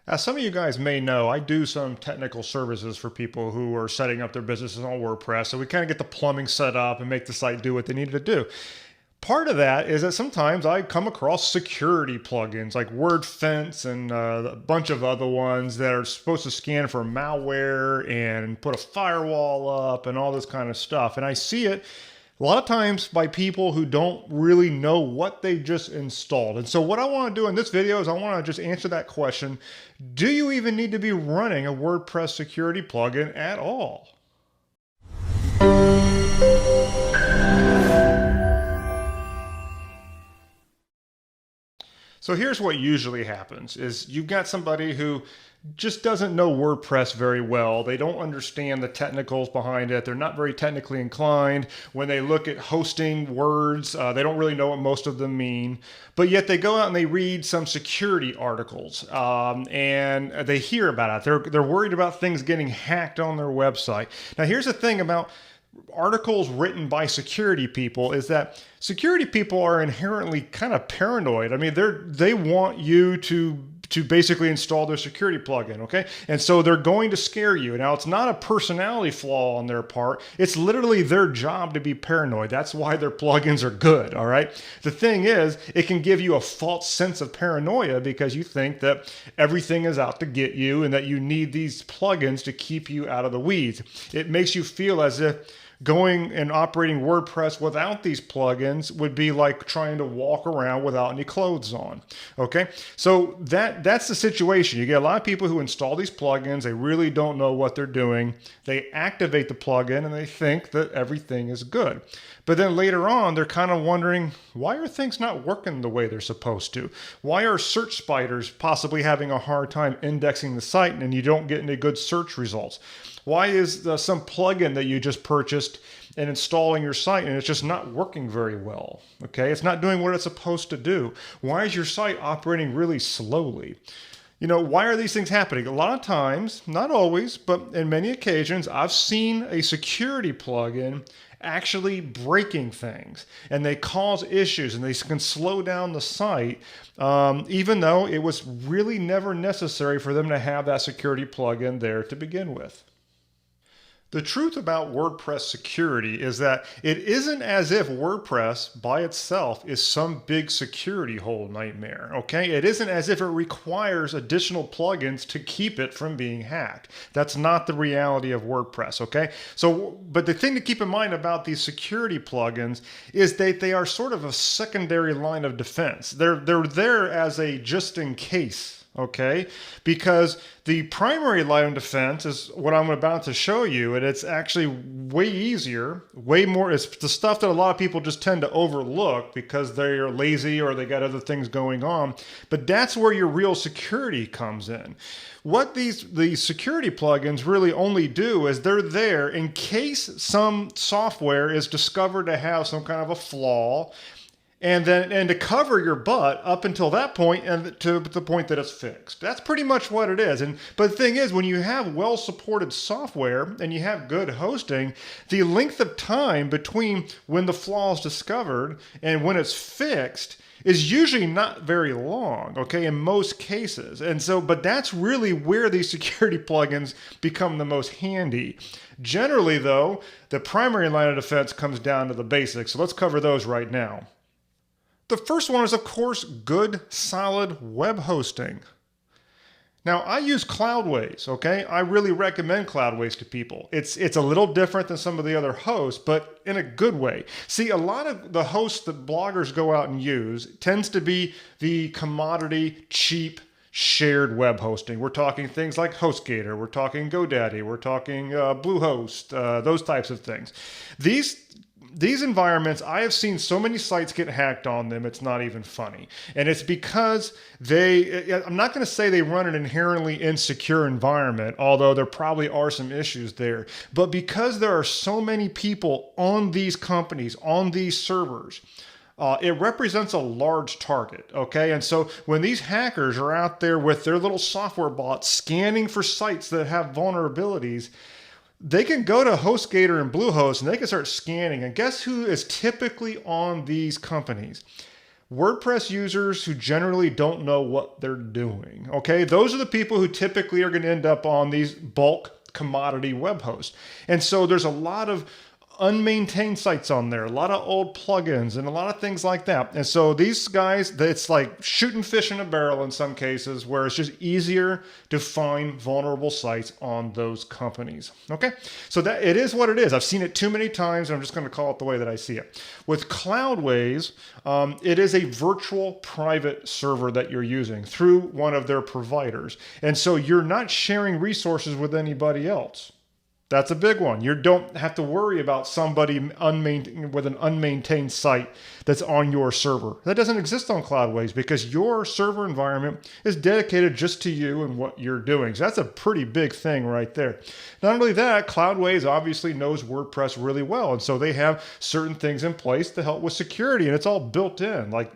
As some of you guys may know, I do some technical services for people who are setting up their businesses on WordPress. So we kind of get the plumbing set up and make the site do what they need to do. Part of that is that sometimes I come across security plugins like WordFence and a bunch of other ones that are supposed to scan for malware and put a firewall up and all this kind of stuff. And I see it a lot of times by people who don't really know what they just installed. And so what I want to do in this video is I want to just answer that question. Do you even need to be running a WordPress security plugin at all? So here's what usually happens is you've got somebody who just doesn't know WordPress very well. They don't understand the technicals behind it. They're not very technically inclined. When they look at hosting words, they don't really know what most of them mean. But yet they go out and they read some security articles and they hear about it. They're worried about things getting hacked on their website. Now here's the thing about articles written by security people is that security people are inherently kind of paranoid. I mean, they want you to basically install their security plugin, okay? And so they're going to scare you. Now, it's not a personality flaw on their part. It's literally their job to be paranoid. That's why their plugins are good, all right? The thing is, it can give you a false sense of paranoia because you think that everything is out to get you and that you need these plugins to keep you out of the weeds. It makes you feel as if going and operating WordPress without these plugins would be like trying to walk around without any clothes on. Okay, so that's the situation. You get a lot of people who install these plugins. They really don't know what they're doing. They activate the plugin and they think that everything is good. But then later on, they're kind of wondering, why are things not working the way they're supposed to? Why are search spiders possibly having a hard time indexing the site and you don't get any good search results? Why is some plugin that you just purchased and installing your site and it's just not working very well? Okay, it's not doing what it's supposed to do. Why is your site operating really slowly? You know, why are these things happening? A lot of times, not always, but in many occasions, I've seen a security plugin actually breaking things and they cause issues and they can slow down the site even though it was really never necessary for them to have that security plugin there to begin with. The truth about WordPress security is that it isn't as if WordPress by itself is some big security hole nightmare, okay? It isn't as if it requires additional plugins to keep it from being hacked. That's not the reality of WordPress, okay? So, but the thing to keep in mind about these security plugins is that they are sort of a secondary line of defense. They're there as a just in case. Okay, because the primary line of defense is what I'm about to show you, and it's actually way easier, way more. It's the stuff that a lot of people just tend to overlook because they're lazy or they got other things going on. But that's where your real security comes in. What these security plugins really only do is they're there in case some software is discovered to have some kind of a flaw. And to cover your butt up until that point and to the point that it's fixed. That's pretty much what it is. But the thing is, when you have well-supported software and you have good hosting, the length of time between when the flaw is discovered and when it's fixed is usually not very long, okay, in most cases. And so, but that's really where these security plugins become the most handy. Generally, though, the primary line of defense comes down to the basics. So let's cover those right now. The first one is, of course, good, solid web hosting. Now, I use Cloudways, okay? I really recommend Cloudways to people. It's a little different than some of the other hosts, but in a good way. See, a lot of the hosts that bloggers go out and use tends to be the commodity, cheap, shared web hosting. We're talking things like HostGator, we're talking GoDaddy, we're talking Bluehost, those types of things. These environments, I have seen so many sites get hacked on them, it's not even funny. And it's because I'm not going to say they run an inherently insecure environment, although there probably are some issues there. But because there are so many people on these companies, on these servers, it represents a large target, okay? And so when these hackers are out there with their little software bots scanning for sites that have vulnerabilities, they can go to HostGator and Bluehost and they can start scanning. And guess who is typically on these companies? WordPress users who generally don't know what they're doing. Okay, those are the people who typically are going to end up on these bulk commodity web hosts. And so there's a lot of unmaintained sites on there, a lot of old plugins and a lot of things like that. And so these guys, it's like shooting fish in a barrel in some cases, where it's just easier to find vulnerable sites on those companies. Okay, so that it is what it is. I've seen it too many times, and I'm just going to call it the way that I see it. With Cloudways, it is a virtual private server that you're using through one of their providers. And so you're not sharing resources with anybody else. That's a big one. You don't have to worry about somebody with an unmaintained site that's on your server. That doesn't exist on Cloudways because your server environment is dedicated just to you and what you're doing. So that's a pretty big thing right there. Not only that, Cloudways obviously knows WordPress really well. And so they have certain things in place to help with security, and it's all built in, like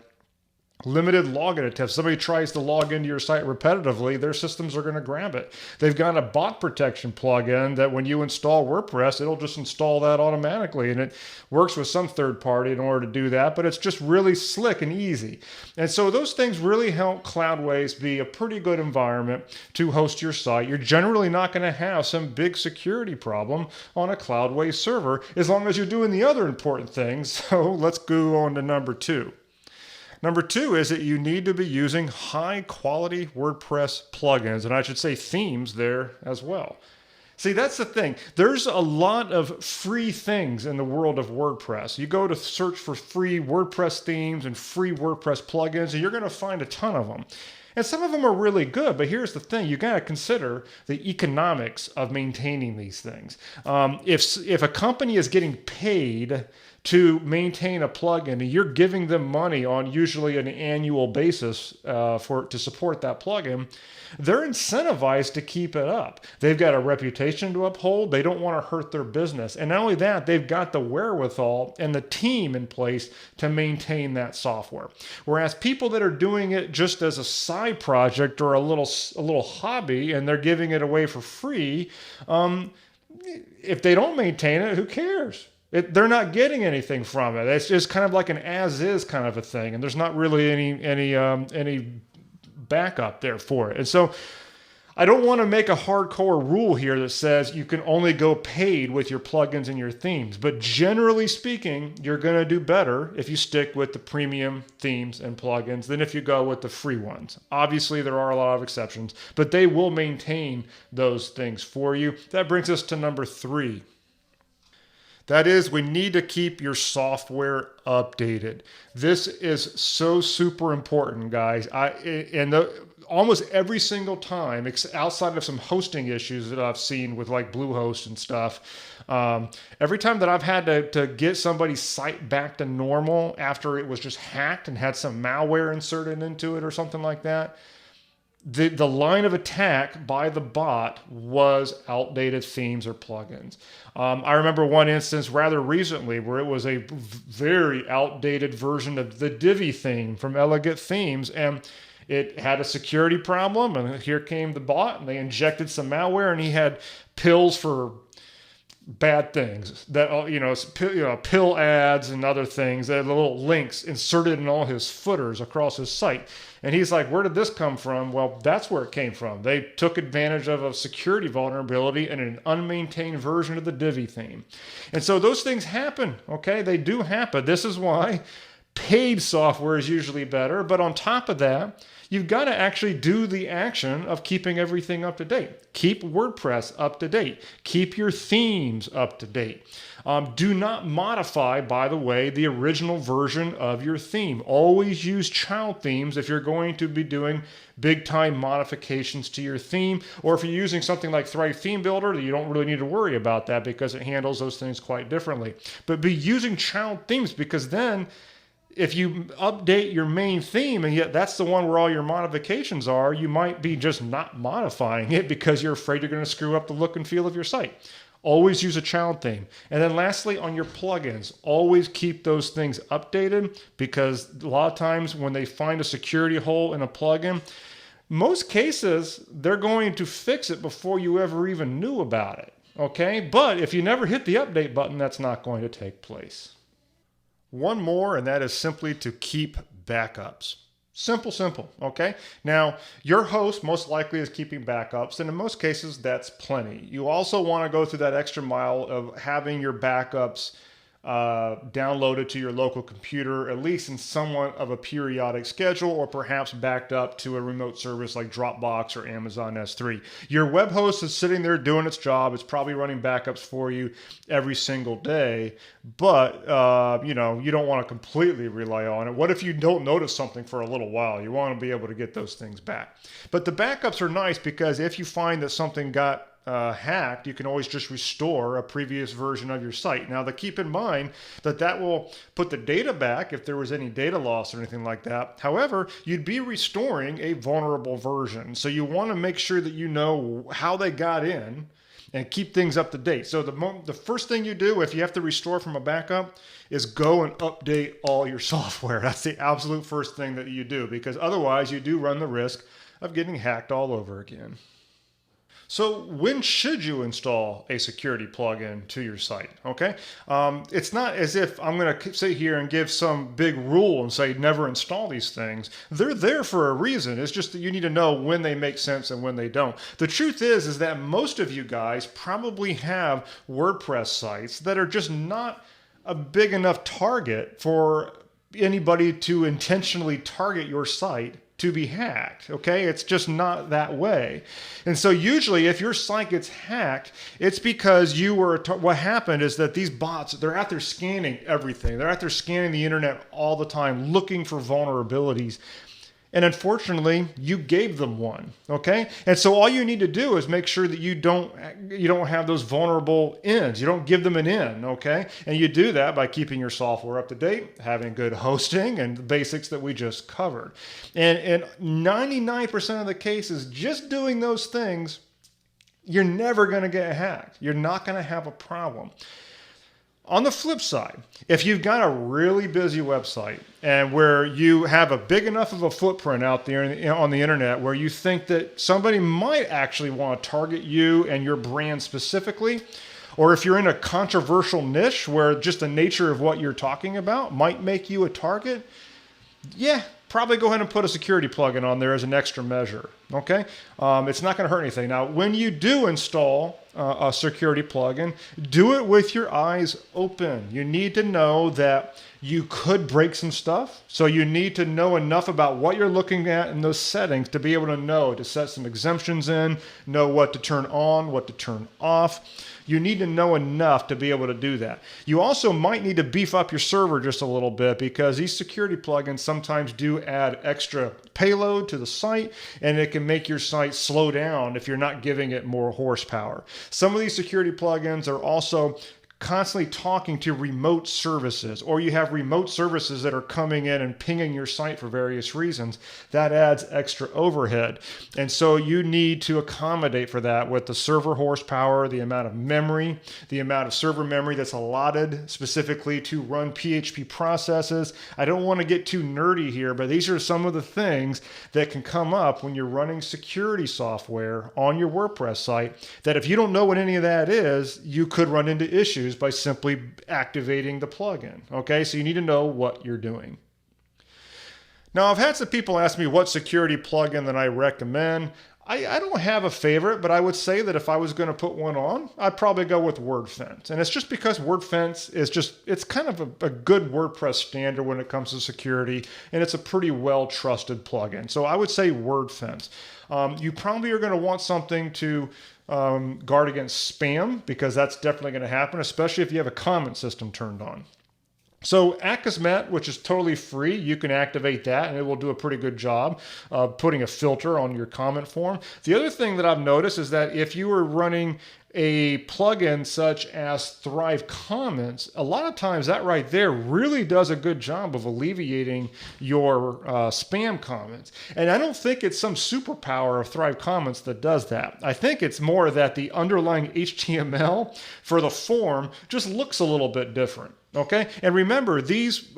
limited login attempts. Somebody tries to log into your site repetitively, their systems are going to grab it. They've got a bot protection plugin that when you install WordPress, it'll just install that automatically. And it works with some third party in order to do that, but it's just really slick and easy. And so those things really help Cloudways be a pretty good environment to host your site. You're generally not going to have some big security problem on a Cloudways server as long as you're doing the other important things. So let's go on to number 2. Number 2 is that you need to be using high quality WordPress plugins, and I should say themes there as well. See, that's the thing. There's a lot of free things in the world of WordPress. You go to search for free WordPress themes and free WordPress plugins, and you're going to find a ton of them. And some of them are really good, but here's the thing. You got to consider the economics of maintaining these things. If a company is getting paid to maintain a plugin and you're giving them money on usually an annual basis to support that plugin, they're incentivized to keep it up. They've got a reputation to uphold. They don't want to hurt their business. And not only that, they've got the wherewithal and the team in place to maintain that software. Whereas people that are doing it just as a side project or a little hobby and they're giving it away for free, if they don't maintain it, who cares? They're not getting anything from it. It's just kind of like an as-is kind of a thing, and there's not really any backup there for it. And so I don't want to make a hardcore rule here that says you can only go paid with your plugins and your themes, but generally speaking, you're going to do better if you stick with the premium themes and plugins than if you go with the free ones. Obviously, there are a lot of exceptions, but they will maintain those things for you. That brings us to number 3. That is, we need to keep your software updated. This is so super important, guys. Almost every single time, outside of some hosting issues that I've seen with like Bluehost and stuff, every time that I've had to get somebody's site back to normal after it was just hacked and had some malware inserted into it or something like that, the line of attack by the bot was outdated themes or plugins. I remember one instance rather recently where it was a very outdated version of the Divi theme from Elegant Themes, and it had a security problem, and here came the bot, and they injected some malware, and he had pills for bad things that pill ads and other things that had little links inserted in all his footers across his site. And he's like, where did this come from? Well, that's where it came from. They took advantage of a security vulnerability in an unmaintained version of the Divi theme. And so those things happen, okay? They do happen. This is why paid software is usually better. But on top of that, you've got to actually do the action of keeping everything up to date. Keep WordPress up to date. Keep your themes up to date. Do not modify, by the way, the original version of your theme. Always use child themes if you're going to be doing big-time modifications to your theme, or if you're using something like Thrive Theme Builder, you don't really need to worry about that because it handles those things quite differently. But be using child themes, because then if you update your main theme and yet that's the one where all your modifications are, you might be just not modifying it because you're afraid you're going to screw up the look and feel of your site. Always use a child theme. And then lastly, on your plugins, always keep those things updated, because a lot of times when they find a security hole in a plugin, most cases, they're going to fix it before you ever even knew about it. Okay? But if you never hit the update button, that's not going to take place. One more, and that is simply to keep backups. Simple, simple, okay? Now, your host most likely is keeping backups, and in most cases, that's plenty. You also want to go through that extra mile of having your backups downloaded to your local computer, at least in somewhat of a periodic schedule, or perhaps backed up to a remote service like Dropbox or Amazon S3. Your web host is sitting there doing its job. It's probably running backups for you every single day, but you know, you don't want to completely rely on it. What if you don't notice something for a little while? You want to be able to get those things back. But the backups are nice because if you find that something got hacked, you can always just restore a previous version of your site. Now, keep in mind that that will put the data back if there was any data loss or anything like that. However, you'd be restoring a vulnerable version. So you want to make sure that you know how they got in and keep things up to date. So the first thing you do if you have to restore from a backup is go and update all your software. That's the absolute first thing that you do, because otherwise you do run the risk of getting hacked all over again. So when should you install a security plugin to your site? Okay, it's not as if I'm going to sit here and give some big rule and say never install these things. They're there for a reason. It's just that you need to know when they make sense and when they don't. The truth is that most of you guys probably have WordPress sites that are just not a big enough target for anybody to intentionally target your site to be hacked, okay? It's just not that way. And so usually if your site gets hacked, it's because what happened is that these bots, they're out there scanning everything. They're out there scanning the internet all the time, looking for vulnerabilities. And unfortunately, you gave them one, okay? And so all you need to do is make sure that you don't have those vulnerable ends. You don't give them an in, okay? And you do that by keeping your software up to date, having good hosting, and the basics that we just covered. And in 99% of the cases, just doing those things, you're never going to get hacked. You're not going to have a problem. On the flip side, if you've got a really busy website and where you have a big enough of a footprint out there on the internet where you think that somebody might actually want to target you and your brand specifically, or if you're in a controversial niche where just the nature of what you're talking about might make you a target, yeah, probably go ahead and put a security plugin on there as an extra measure, okay? It's not going to hurt anything. Now, when you do install a security plugin, do it with your eyes open. You need to know that you could break some stuff, so you need to know enough about what you're looking at in those settings to be able to know to set some exemptions in, know what to turn on, what to turn off. You need to know enough to be able to do that. You also might need to beef up your server just a little bit, because these security plugins sometimes do add extra payload to the site, and it can make your site slow down if you're not giving it more horsepower. Some of these security plugins are also constantly talking to remote services, or you have remote services that are coming in and pinging your site for various reasons. That adds extra overhead. And so you need to accommodate for that with the server horsepower, the amount of memory, the amount of server memory that's allotted specifically to run PHP processes. I don't want to get too nerdy here, but these are some of the things that can come up when you're running security software on your WordPress site, that if you don't know what any of that is, you could run into issues by simply activating the plugin. Okay, so you need to know what you're doing. Now, I've had some people ask me what security plugin that I recommend. I don't have a favorite, but I would say that if I was going to put one on, I'd probably go with WordFence. And it's just because WordFence is it's kind of a good WordPress standard when it comes to security, and it's a pretty well-trusted plugin. So I would say WordFence. You probably are going to want something to guard against spam, because that's definitely going to happen, especially if you have a comment system turned on. So Akismet, which is totally free, you can activate that and it will do a pretty good job of putting a filter on your comment form. The other thing that I've noticed is that if you were running a plugin such as Thrive Comments, a lot of times that right there really does a good job of alleviating your spam comments. And I don't think it's some superpower of Thrive Comments that does that. I think it's more that the underlying HTML for the form just looks a little bit different. Okay, and remember, these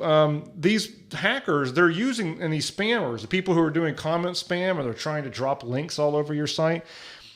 hackers, they're using, and these spammers, the people who are doing comment spam, or they're trying to drop links all over your site,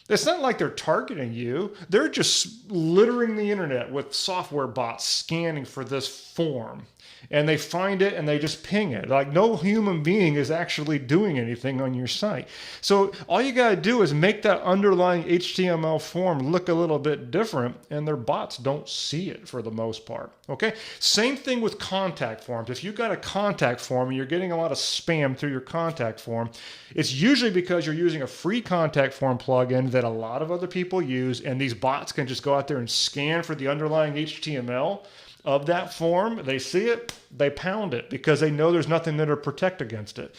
It's not like they're targeting you. They're just littering the internet with software bots scanning for this form. And they find it and they just ping it. Like no human being is actually doing anything on your site. So all you got to do is make that underlying HTML form look a little bit different, and their bots don't see it for the most part. Okay? Same thing with contact forms. If you've got a contact form and you're getting a lot of spam through your contact form, it's usually because you're using a free contact form plugin that a lot of other people use, and these bots can just go out there and scan for the underlying HTML of that form. They see it, they pound it because they know there's nothing there to protect against it.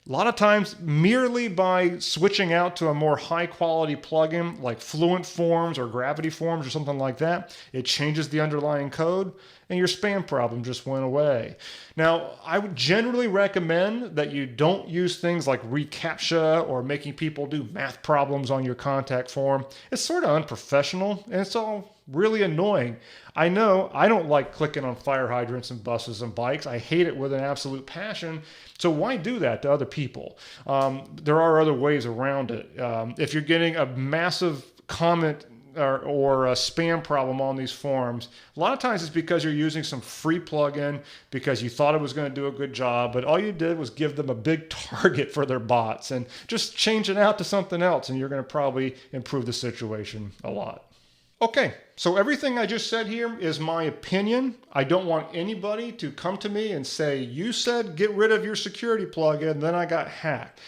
A lot of times, merely by switching out to a more high quality plugin like Fluent Forms or Gravity Forms or something like that, it changes the underlying code and your spam problem just went away. Now, I would generally recommend that you don't use things like reCAPTCHA or making people do math problems on your contact form. It's sort of unprofessional and it's all really annoying. I know I don't like clicking on fire hydrants and buses and bikes. I hate it with an absolute passion. So why do that to other people? There are other ways around it. If you're getting a massive comment or a spam problem on these forms, a lot of times it's because you're using some free plugin because you thought it was going to do a good job, but all you did was give them a big target for their bots, and just change it out to something else and you're going to probably improve the situation a lot. Okay, so everything I just said here is my opinion. I don't want anybody to come to me and say, you said get rid of your security plugin, then I got hacked.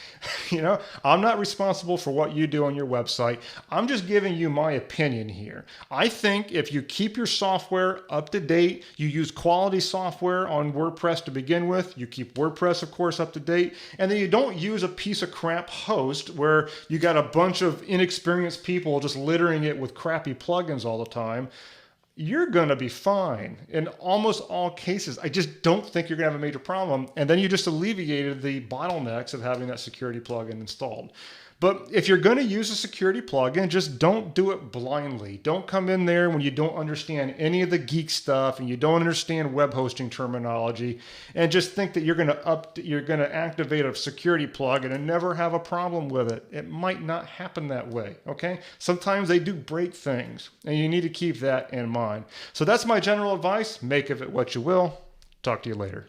You know, I'm not responsible for what you do on your website. I'm just giving you my opinion here. I think if you keep your software up to date, you use quality software on WordPress to begin with, you keep WordPress, of course, up to date, and then you don't use a piece of crap host where you got a bunch of inexperienced people just littering it with crappy plugins all the time, you're going to be fine in almost all cases. I just don't think you're going to have a major problem. And then you just alleviated the bottlenecks of having that security plugin installed. But if you're going to use a security plugin, just don't do it blindly. Don't come in there when you don't understand any of the geek stuff and you don't understand web hosting terminology and just think that you're going to activate a security plugin and never have a problem with it. It might not happen that way, okay? Sometimes they do break things and you need to keep that in mind. So that's my general advice. Make of it what you will. Talk to you later.